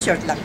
Short lang.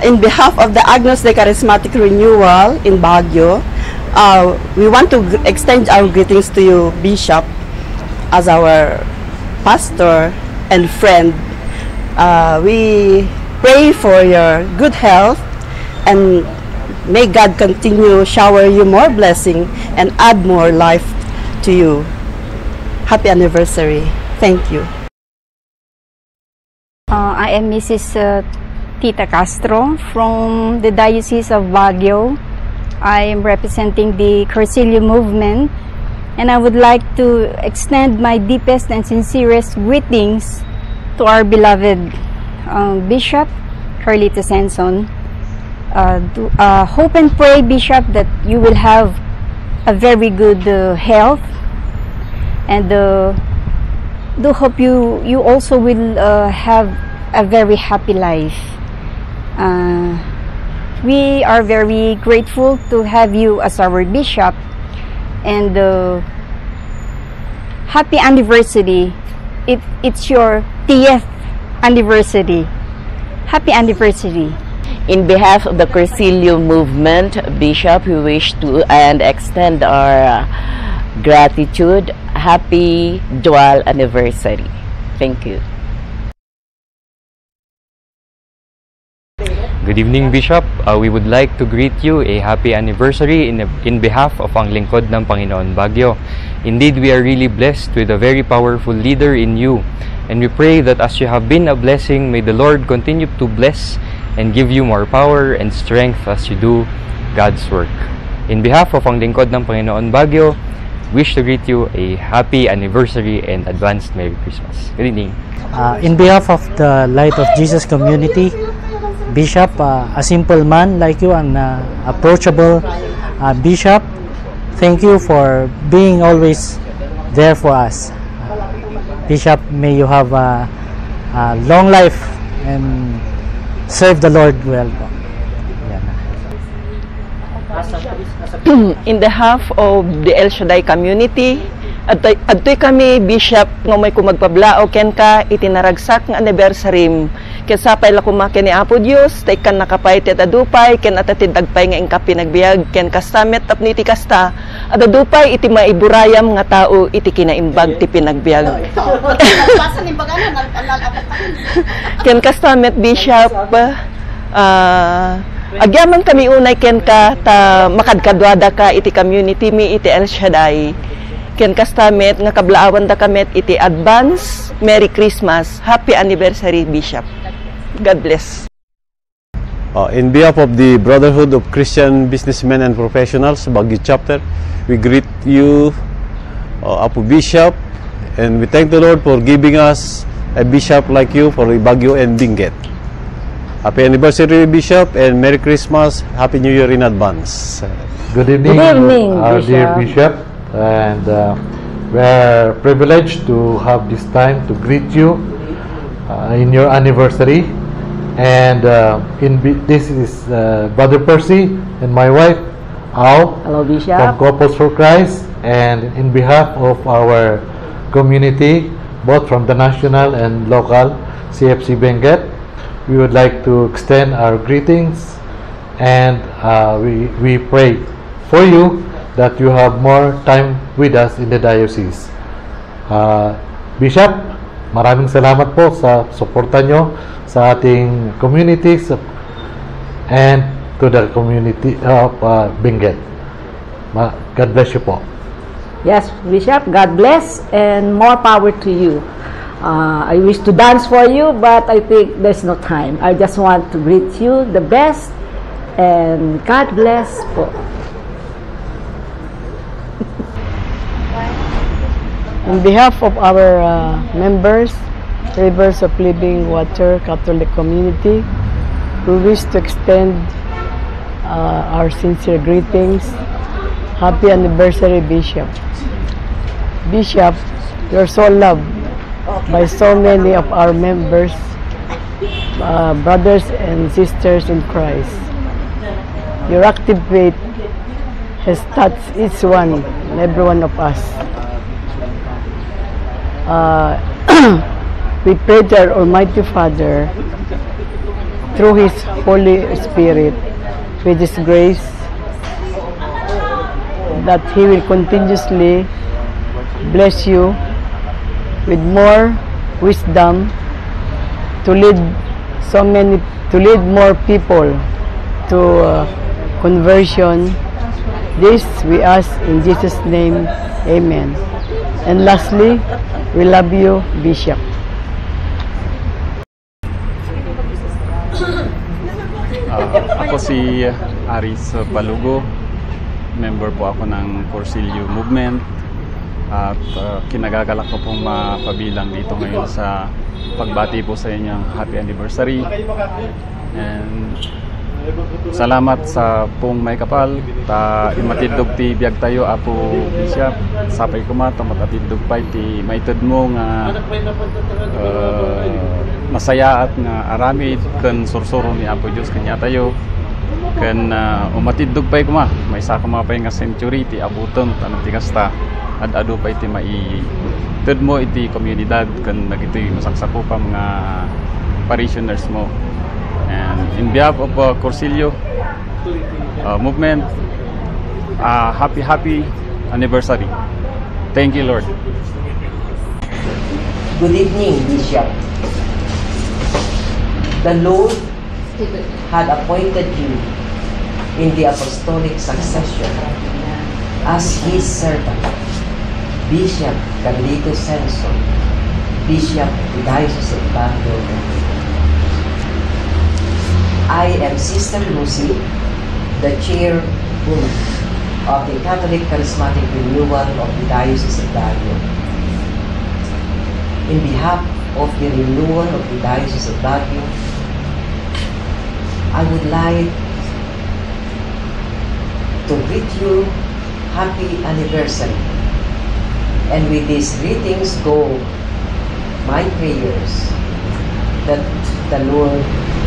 In behalf of the Agnus Dei Charismatic Renewal in Baguio, we want to extend our greetings to you, Bishop, as our pastor and friend. We pray for your good health, and may God continue shower you more blessing and add more life to you. Happy anniversary. Thank you. I am Mrs. Tita Castro from the Diocese of Baguio. I am representing the Cursilio movement, and I would like to extend my deepest and sincerest greetings to our beloved Bishop Carlito Senson. Hope and pray, Bishop, that you will have a very good health, and do hope you also will have a very happy life. We are very grateful to have you as our bishop, and happy anniversary. It's your 10th anniversary. Happy anniversary. In behalf of the Cursilio movement, Bishop, we wish to and extend our gratitude. Happy dual anniversary. Thank you. Good evening, Bishop. We would like to greet you a happy anniversary in behalf of ang Lingkod ng Panginoon Baguio. Indeed, we are really blessed with a very powerful leader in you, and we pray that as you have been a blessing, may the Lord continue to bless and give you more power and strength as you do God's work. In behalf of ang Lingkod ng Panginoon Baguio, wish to greet you a happy anniversary and advanced Merry Christmas. Good evening. In behalf of the Light of Jesus community, Bishop, a simple man like you, an approachable Bishop, thank you for being always there for us. Bishop, may you have a long life and serve the Lord well. In behalf of the El Shaddai community, adtoy kami, Bishop, nga may kumagpablao ken ka itinaragsak nga anniversary ken sapay la kumaki ni Apo Dios tay kan nakapay ti adupay ken atatid dagpay nga ingka pinagbiag ken kastamet tapno iti kasta adupay iti maiburayam nga tao iti kinaimbag ti pinagbiag. Ken kastamet, Bishop, agyaman kami unay ken ka ta makadkadwada ka iti community mi iti El Shaddai. Ken kastamet nga kablaawan da kamet iti advance Merry Christmas, Happy Anniversary, Bishop. God bless. In behalf of the Brotherhood of Christian Businessmen and Professionals, Baguio Chapter, we greet you, Apo Bishop, and we thank the Lord for giving us a bishop like you for Baguio and Benguet. Happy anniversary, Bishop, and Merry Christmas, Happy New Year in advance. Good evening, our Bishop. dear Bishop, and we are privileged to have this time to greet you in your anniversary. And this is Brother Percy and my wife, Al, Hello, Bishop. from Couples for Christ, and in behalf of our community, both from the national and local CFC Benguet, we would like to extend our greetings, and we pray for you that you have more time with us in the diocese. Bishop, maraming salamat po sa suporta nyo sa ating communities and to the community of Benguet. God bless you po. Yes, Bishop, God bless and more power to you. I wish to dance for you, but I think there's no time. I just want to greet you the best, and God bless po. On behalf of our members, Rivers of Living Water Catholic Community, we wish to extend our sincere greetings. Happy anniversary, Bishop. Bishop, you're so loved by so many of our members, brothers and sisters in Christ. Your active faith has touched each one and every one of us. we pray to our Almighty Father through His Holy Spirit, with His grace, that He will continuously bless you with more wisdom to lead more people to conversion. This we ask in Jesus' name, Amen. And lastly, we love you, Bishop. Ako si Aris Balugo, member po ako ng Cursilio Movement, at kinagagalak ko pong mapabilang dito ngayon sa pagbati po sa inyong happy anniversary. And salamat sa pong may kapal ta imatidog ti biag tayo Apo Bishop, sapay kumato matatidog pa ti maitid mo nga masaya at nga aramid ken sursuro ni Apo Dios kanya tayo ken umatidog pay kuma may sa kumapay nga century ti abuton tanong ti kasta ad adu pay ti mai tud mo iti komunidad ken nagitoy masaksako pa mga parishioners mo. And in behalf of Cursilio Movement, happy anniversary. Thank you, Lord. Good evening, Bishop. The Lord had appointed you in the apostolic succession as His servant, Bishop Carlito Senso, Bishop of the Diocese of Baguio. I am Sister Lucy, the chairwoman of the Catholic Charismatic Renewal of the Diocese of Baguio. In behalf of the renewal of the Diocese of Baguio, I would like to greet you happy anniversary. And with these greetings go my prayers that the Lord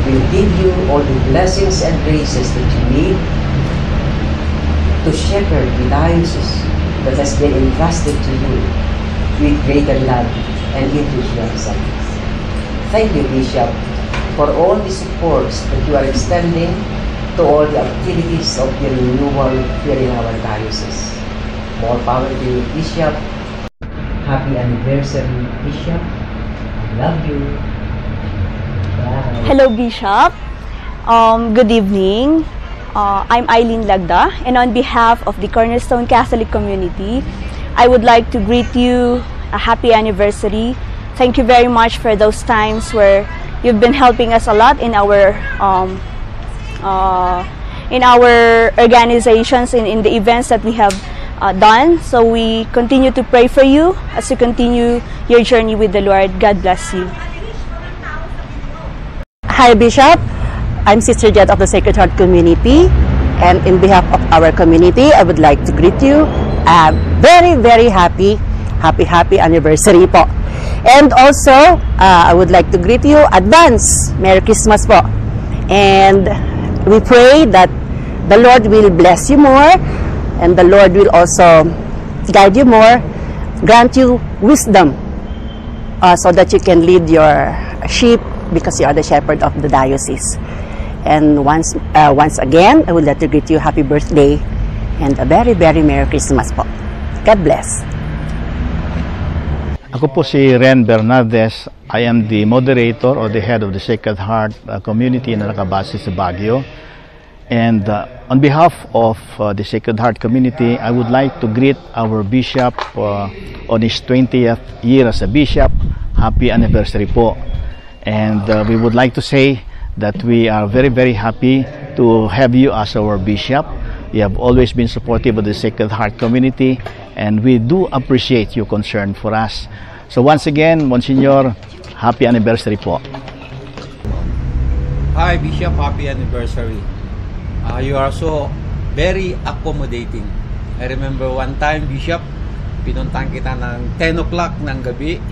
will give you all the blessings and graces that you need to shepherd the diocese that has been entrusted to you with greater love and enthusiasm. Thank you, Bishop, for all the supports that you are extending to all the activities of the renewal here in our diocese. More power to you, Bishop. Happy anniversary, Bishop. I love you. Hello, Bishop. Good evening. I'm Eileen Lagda, and on behalf of the Cornerstone Catholic community, I would like to greet you a happy anniversary. Thank you very much for those times where you've been helping us a lot in our organizations, in the events that we have done. So we continue to pray for you as you continue your journey with the Lord. God bless you. Hi, Bishop. I'm Sister Jet of the Sacred Heart community, and in behalf of our community, I would like to greet you a very, very happy anniversary po. And also, I would like to greet you advance Merry Christmas po. And we pray that the Lord will bless you more, and the Lord will also guide you more, grant you wisdom, so that you can lead your sheep, because you are the shepherd of the diocese. And once again, I would like to greet you happy birthday and a very, very Merry Christmas po. God bless. Ako po si Ren Bernaldez. I am the moderator or the head of the Sacred Heart community na nakabase sa Baguio. And on behalf of the Sacred Heart community, I would like to greet our bishop on his 20th year as a bishop. Happy anniversary po. And we would like to say that we are very, very happy to have you as our bishop. You have always been supportive of the Sacred Heart community, and we do appreciate your concern for us. So once again, Monsignor, happy anniversary po. Hi, Bishop, happy anniversary. You are so very accommodating. I remember one time, Bishop, pinuntahan kita ng 10 o'clock ng gabi.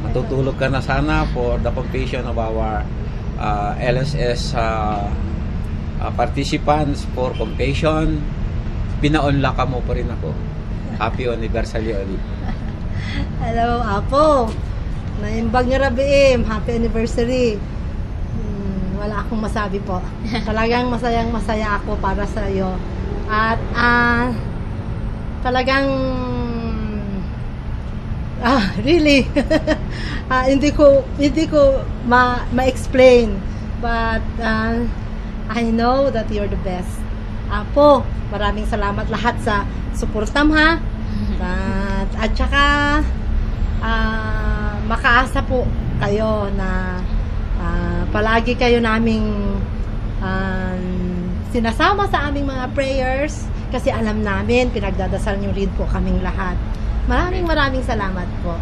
Matutulog ka na sana for the completion of our LSS participants for completion. Pinaunla ka mo pa rin ako. Happy anniversary ulit. Hello, Apo. Na yung Bagyo Rabiim, happy anniversary. Wala akong masabi po. Talagang masaya ako para sa iyo. At talagang really hindi ko ma-explain, but I know that you're the best. Apo, maraming salamat lahat sa suportam ha. At saka makaasa po kayo na palagi kayo naming sinasama sa aming mga prayers, kasi alam namin pinagdadasal niyo rin po kaming lahat. Maraming salamat po.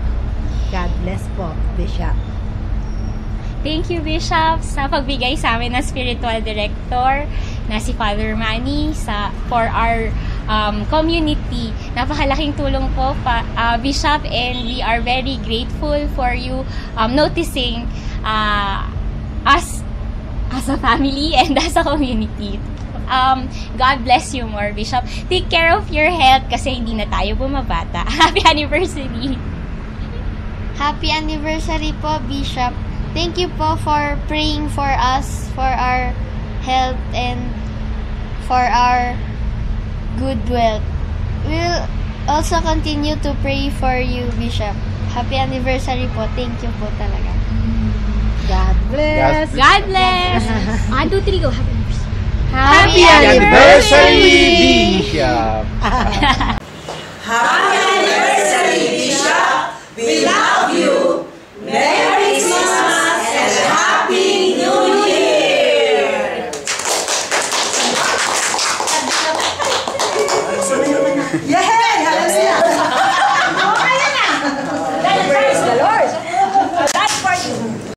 God bless po, Bishop. Thank you, Bishop, sa pagbigay sa amin ng spiritual director na si Father Manny for our community. Napakalaking tulong po, Bishop, and we are very grateful for you noticing us as a family and as a community. God bless you more, Bishop. Take care of your health kasi hindi na tayo bumabata. Happy anniversary! Happy anniversary po, Bishop. Thank you po for praying for us, for our health, and for our good wealth. We'll also continue to pray for you, Bishop. Happy anniversary po. Thank you po talaga. God bless. God bless. 1, 2, 3, go. Happy anniversary, Bishop. Happy